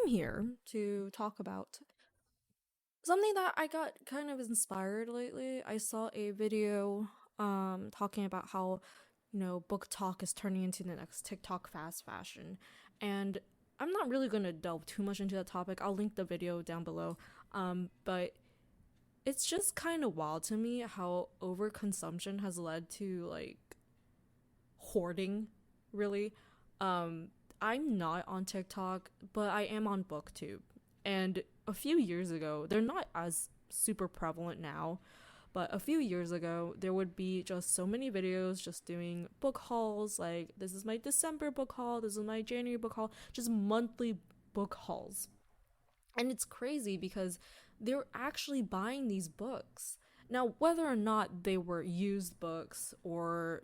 I'm here to talk about something that I got kind of inspired lately. I saw a video talking about how, book talk is turning into the next TikTok fast fashion. And I'm not really going to delve too much into that topic. I'll link the video down below. But it's just kind of wild to me how overconsumption has led to like hoarding, really. Um, I'm not on TikTok, but I am on BookTube. And a few years ago, they're not as super prevalent now, but a few years ago, there would be just so many videos just doing book hauls. Like, this is my December book haul, this is my January book haul, just monthly book hauls. And it's crazy because they're actually buying these books. Now, whether or not they were used books or,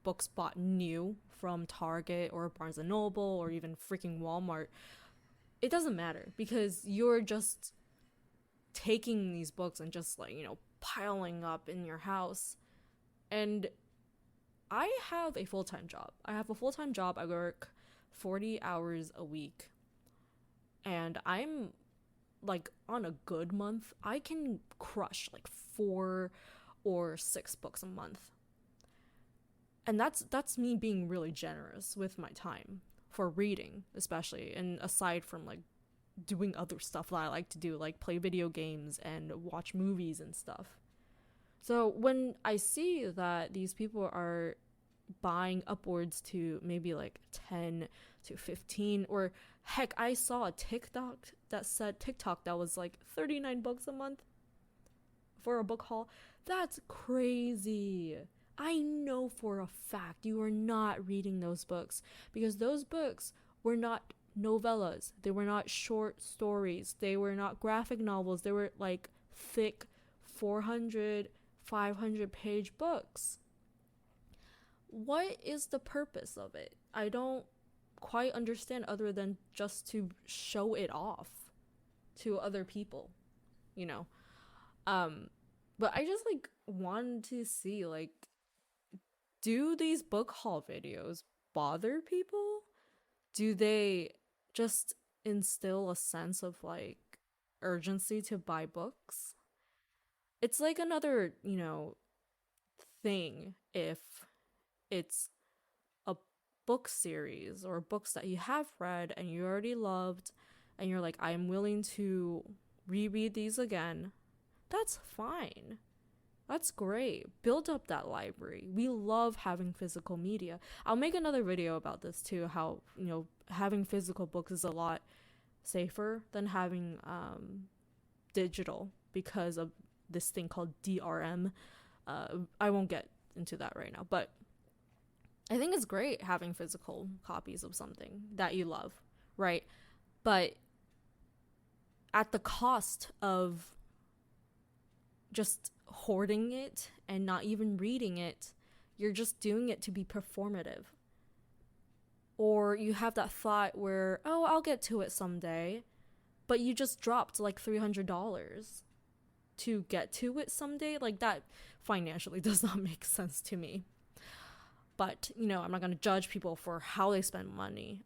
books bought new from Target or Barnes and Noble or even freaking Walmart, it doesn't matter because you're just taking these books and just like, piling up in your house. And I have a full time job. I have a full time job. I work 40 hours a week. And I'm like on a good month, I can crush like 4 or 6 books a month. And that's me being really generous with my time for reading, especially, and aside from like doing other stuff that I like to do, like play video games and watch movies and stuff. So when I see that these people are buying upwards to maybe like 10 to 15, or heck, I saw a TikTok that was like 39 bucks a month for a book haul. That's crazy. I know for a fact you are not reading those books because those books were not novellas. They were not short stories. They were not graphic novels. They were like thick 400, 500 page books. What is the purpose of it? I don't quite understand other than just to show it off to other people, you know. Um but I just like wanted to see like, do these book haul videos bother people? Do they just instill a sense of like urgency to buy books? It's like another, thing if it's a book series or books that you have read and you already loved and you're like, I'm willing to reread these again. That's fine. That's great. Build up that library. We love having physical media. I'll make another video about this too, how, having physical books is a lot safer than having digital because of this thing called DRM. I won't get into that right now, but I think it's great having physical copies of something that you love, right? But at the cost of just hoarding it and not even reading it, you're just doing it to be performative. Or you have that thought where, oh, I'll get to it someday, but you just dropped like $300 to get to it someday. Like, that financially does not make sense to me. But, I'm not going to judge people for how they spend money.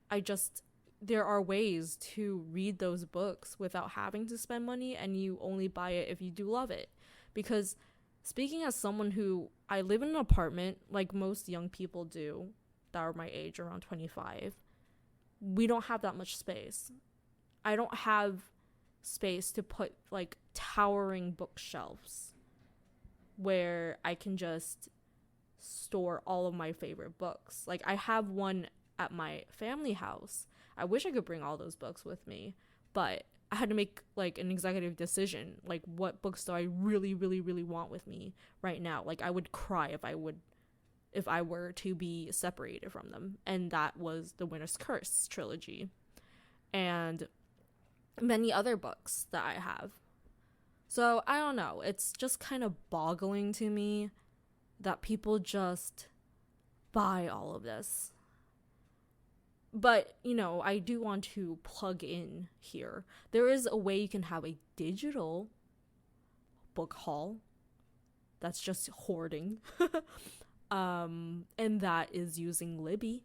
There are ways to read those books without having to spend money, and you only buy it if you do love it. Because speaking as someone who, I live in an apartment like most young people do that are my age, around 25, we don't have that much space. I don't have space to put like towering bookshelves where I can just store all of my favorite books. Like, I have one at my family house. I wish I could bring all those books with me, but I had to make like an executive decision, like, what books do I really, really, really want with me right now. Like, I would cry if I were to be separated from them. And that was the Winter's Curse trilogy and many other books that I have. So I don't know, it's just kind of boggling to me that people just buy all of this. But, I do want to plug in here. There is a way you can have a digital book haul that's just hoarding. And that is using Libby.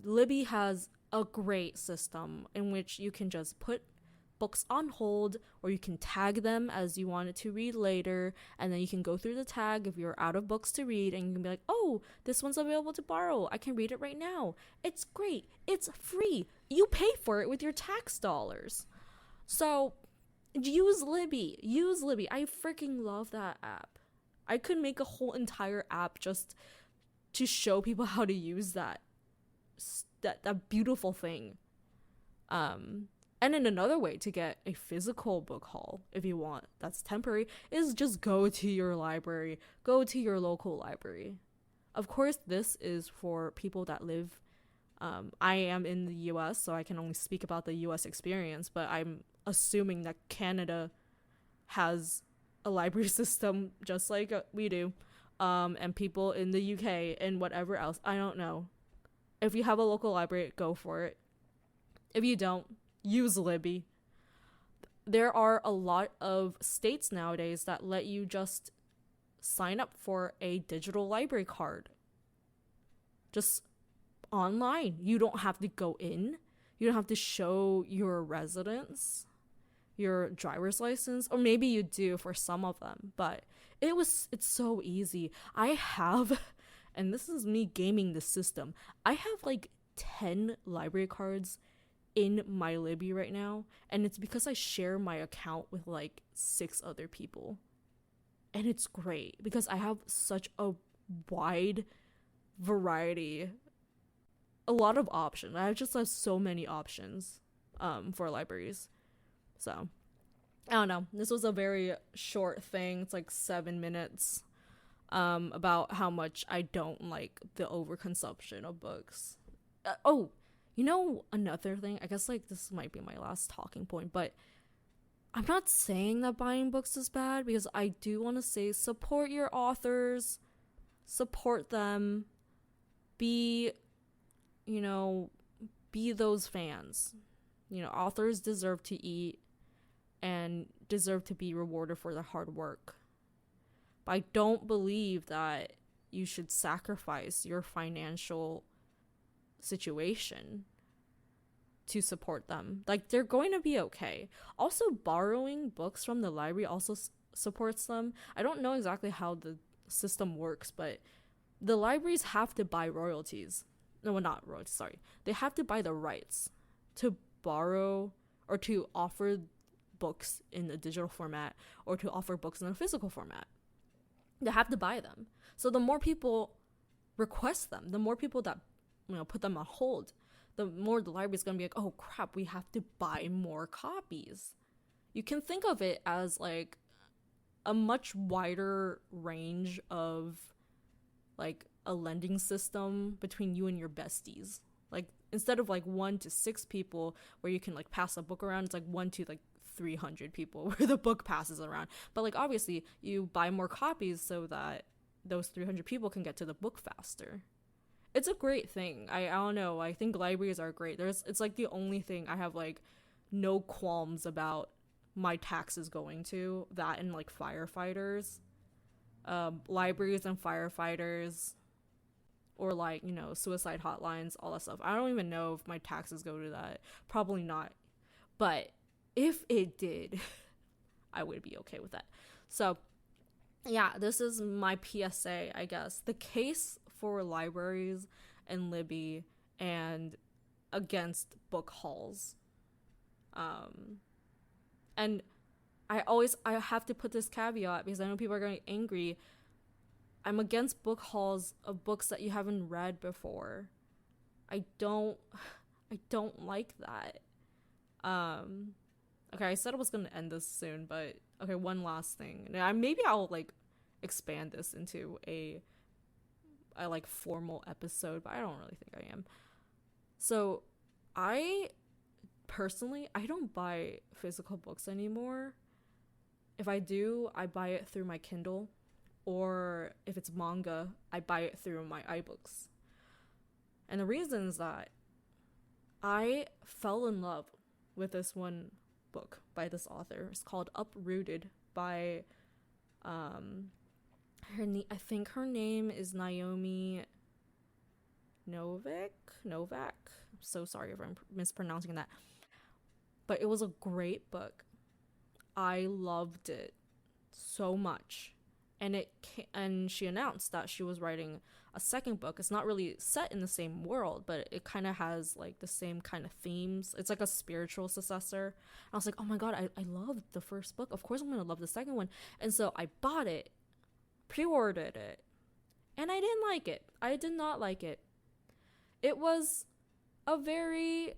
Libby has a great system in which you can just put books on hold, or you can tag them as you wanted to read later, and then you can go through the tag if you're out of books to read, and you can be like, oh, this one's available to borrow, I can read it right now. It's great, it's free, you pay for it with your tax dollars. So use Libby. I freaking love that app. I could make a whole entire app just to show people how to use that beautiful thing. And then another way to get a physical book haul, if you want, that's temporary, is just go to your library. Go to your local library. Of course, this is for people that live. I am in the US, so I can only speak about the US experience, but I'm assuming that Canada has a library system just like we do. And people in the UK and whatever else, I don't know. If you have a local library, go for it. If you don't, use Libby. There are a lot of states nowadays that let you just sign up for a digital library card. Just online. You don't have to go in. You don't have to show your residence, your driver's license, or maybe you do for some of them, but it's so easy. I have, and this is me gaming the system, I have like 10 library cards in my Libby right now, and it's because I share my account with like 6 other people. And it's great because I have such a wide variety, a lot of options. I just have so many options for libraries. So I don't know, this was a very short thing. It's like 7 minutes about how much I don't like the overconsumption of books. You know, another thing, I guess like this might be my last talking point, but I'm not saying that buying books is bad, because I do want to say support your authors, support them, be those fans. You know, authors deserve to eat and deserve to be rewarded for their hard work. But I don't believe that you should sacrifice your financial situation to support them. Like, they're going to be okay. Also, borrowing books from the library also supports them. I don't know exactly how the system works, but the libraries have to buy royalties. No, not royalties, sorry. They have to buy the rights to borrow or to offer books in a digital format or to offer books in a physical format. They have to buy them. So the more people request them, the more people that put them on hold, the more the library's gonna be like, oh crap, we have to buy more copies. You can think of it as like a much wider range of like a lending system between you and your besties. Like, instead of like 1 to 6 people where you can like pass a book around, it's like 1 to like 300 people where the book passes around. But like, obviously you buy more copies so that those 300 people can get to the book faster. It's a great thing. I don't know. I think libraries are great. It's like the only thing I have like no qualms about my taxes going to. That and like firefighters, libraries and firefighters, or like, suicide hotlines, all that stuff. I don't even know if my taxes go to that. Probably not. But if it did, I would be okay with that. So yeah, this is my PSA, I guess. The case for libraries and Libby and against book hauls. And I have to put this caveat because I know people are going to get angry. I'm against book hauls of books that you haven't read before. I don't like that. Okay, I said I was going to end this soon, but okay, one last thing. Now, maybe I'll like expand this into a like formal episode, but I don't really think I am. So I personally, I don't buy physical books anymore. If I do, I buy it through my Kindle, or if it's manga, I buy it through my iBooks. And the reason is that I fell in love with this one book by this author. It's called Uprooted by I think her name is Naomi Novak. so sorry if I'm mispronouncing that. But it was a great book. I loved it so much. And she announced that she was writing a second book. It's not really set in the same world, but it kind of has like the same kind of themes. It's like a spiritual successor. And I was like, oh my god, I loved the first book. Of course I'm gonna love the second one. And so I bought it, pre-ordered it, and I didn't like it. I did not like it. It was a very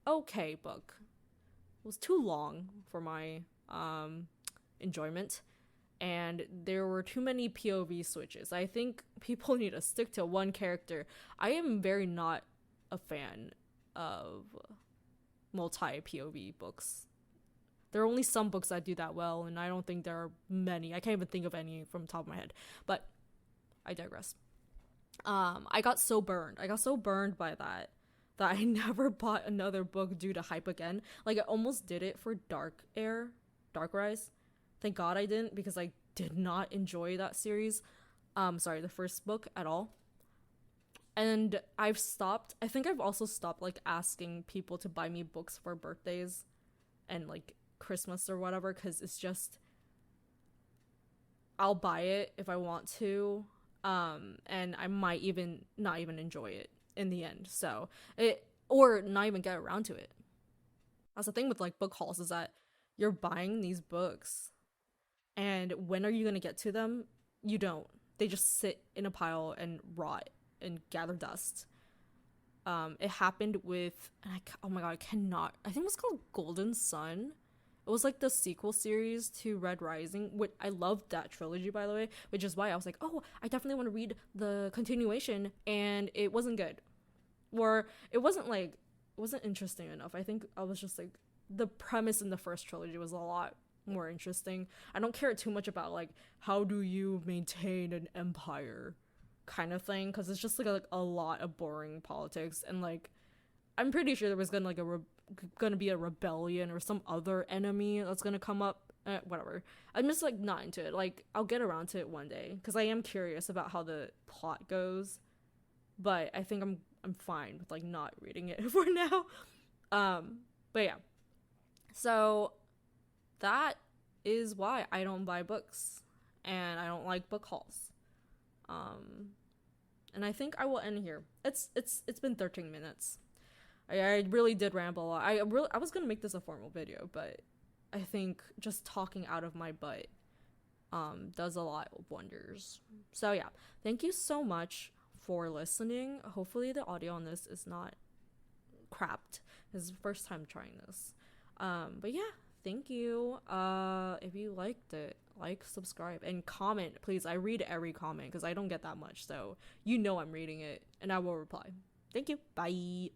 okay book. It was too long for my enjoyment, and there were too many POV switches. I think people need to stick to one character. I am very not a fan of multi POV books. There are only some books that do that well, and I don't think there are many. I can't even think of any from the top of my head, but I digress. I got so burned. I got so burned by that I never bought another book due to hype again. Like, I almost did it for Dark Rise. Thank God I didn't, because I did not enjoy that series. Sorry, the first book at all. And I think I've also stopped, like, asking people to buy me books for birthdays and, like, Christmas or whatever, because it's just, I'll buy it if I want to, and I might even not even enjoy it in the end, or not even get around to it. That's the thing with, like, Bookhauls, is that you're buying these books, and when are you gonna get to them? You don't. They just sit in a pile and rot and gather dust. It happened with, oh my god, I think it was called Golden Sun. It was like the sequel series to Red Rising, which I loved that trilogy, by the way, which is why I was like, oh, I definitely want to read the continuation, and it wasn't good. Or it wasn't interesting enough. I think I was just like, the premise in the first trilogy was a lot more interesting. I don't care too much about, like, how do you maintain an empire kind of thing, because it's just like a lot of boring politics, and like, I'm pretty sure there was gonna be a rebellion or some other enemy that's gonna come up. Whatever. I'm just, like, not into it. Like, I'll get around to it one day, because I am curious about how the plot goes, but I think I'm fine with, like, not reading it for now. But yeah, so that is why I don't buy books, and I don't like book hauls. And I think I will end here. It's been 13 minutes. I really did ramble a lot. I was gonna make this a formal video, but I think just talking out of my butt does a lot of wonders. So yeah, thank you so much for listening. Hopefully the audio on this is not crapped. This is the first time trying this. But yeah, thank you. If you liked it, like, subscribe, and comment, please. I read every comment because I don't get that much, so you know I'm reading it, and I will reply. Thank you. Bye.